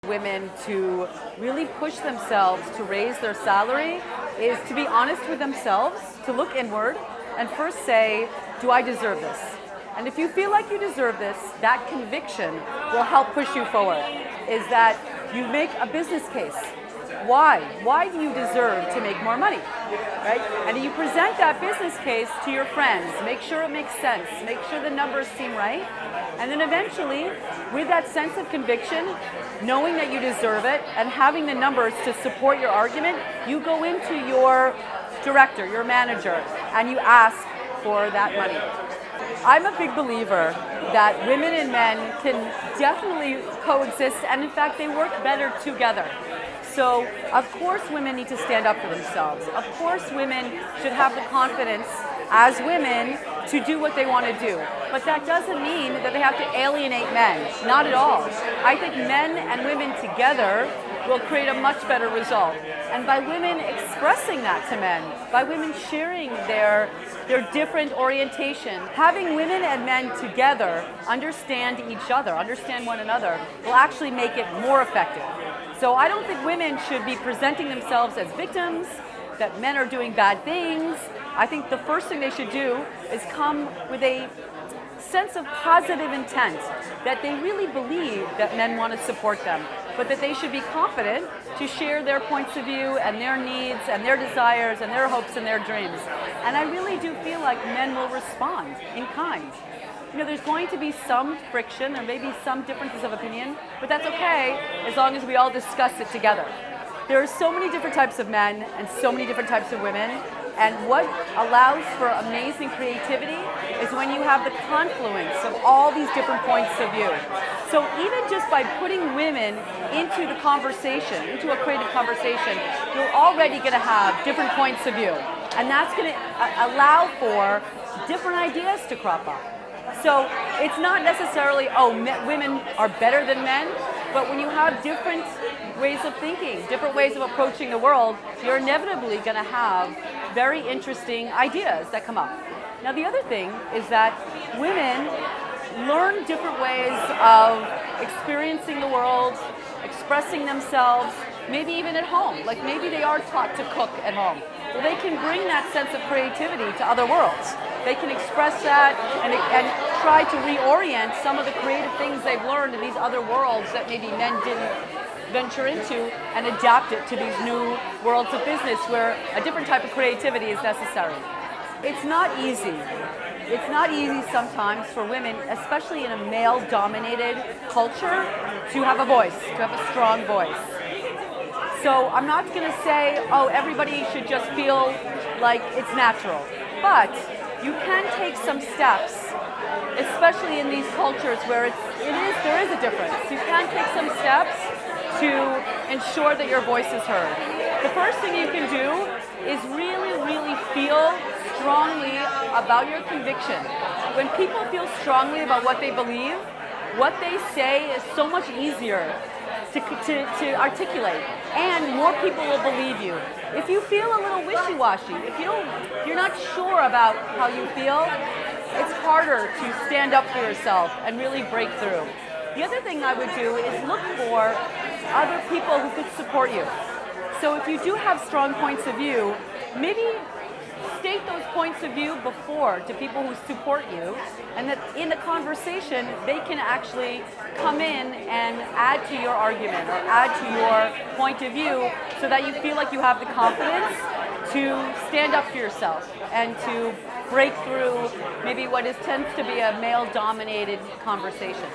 women to really push themselves to raise their salary is to be honest with themselves, to look inward, and first say, do I deserve this? And if you feel like you deserve this, that conviction will help push you forward, is that you make a business case. Why? Why do you deserve to make more money, right? And you present that business case to your friends. Make sure it makes sense. Make sure the numbers seem right. And then eventually, with that sense of conviction, knowing that you deserve it, and having the numbers to support your argument, you go into your director, your manager, and you ask for that money. I'm a big believer that women and men can definitely coexist, and in fact, they work better together. So, of course, women need to stand up for themselves. Of course, women should have the confidence as women to do what they want to do. But that doesn't mean that they have to alienate men. Not at all. I think men and women together will create a much better result. And by women expressing that to men, by women sharing their different orientation, having women and men together understand each other, understand one another, will actually make it more effective. So I don't think women should be presenting themselves as victims, that men are doing bad things. I think the first thing they should do is come with a sense of positive intent, that they really believe that men want to support them, but that they should be confident to share their points of view and their needs and their desires and their hopes and their dreams. And I really do feel like men will respond in kind. You know, there's going to be some friction, there may be some differences of opinion, but that's okay as long as we all discuss it together. There are so many different types of men and so many different types of women, and what allows for amazing creativity is when you have the confluence of all these different points of view. So even just by putting women into the conversation, into a creative conversation, you're already going to have different points of view, and that's going to allow for different ideas to crop up. So it's not necessarily, women are better than men, but when you have different ways of thinking, different ways of approaching the world, you're inevitably going to have very interesting ideas that come up. Now the other thing is that women learn different ways of experiencing the world, expressing themselves, maybe even at home. Like maybe they are taught to cook at home. Well, they can bring that sense of creativity to other worlds. They can express that and try to reorient some of the creative things they've learned in these other worlds that maybe men didn't venture into, and adapt it to these new worlds of business where a different type of creativity is necessary. It's not easy. It's not easy sometimes for women, especially in a male-dominated culture, to have a voice, to have a strong voice. So I'm not going to say, everybody should just feel like it's natural. But you can take some steps, especially in these cultures where there is a difference. You can take some steps to ensure that your voice is heard. The first thing you can do is really, really feel strongly about your conviction. When people feel strongly about what they believe, what they say is so much easier to articulate, and more people will believe you. If you feel a little wishy-washy, if you're not sure about how you feel, it's harder to stand up for yourself and really break through. The other thing I would do is look for other people who could support you. So if you do have strong points of view, maybe state those points of view before to people who support you, and that in the conversation they can actually come in and add to your argument or add to your point of view, so that you feel like you have the confidence to stand up for yourself and to break through maybe what tends to be a male-dominated conversation.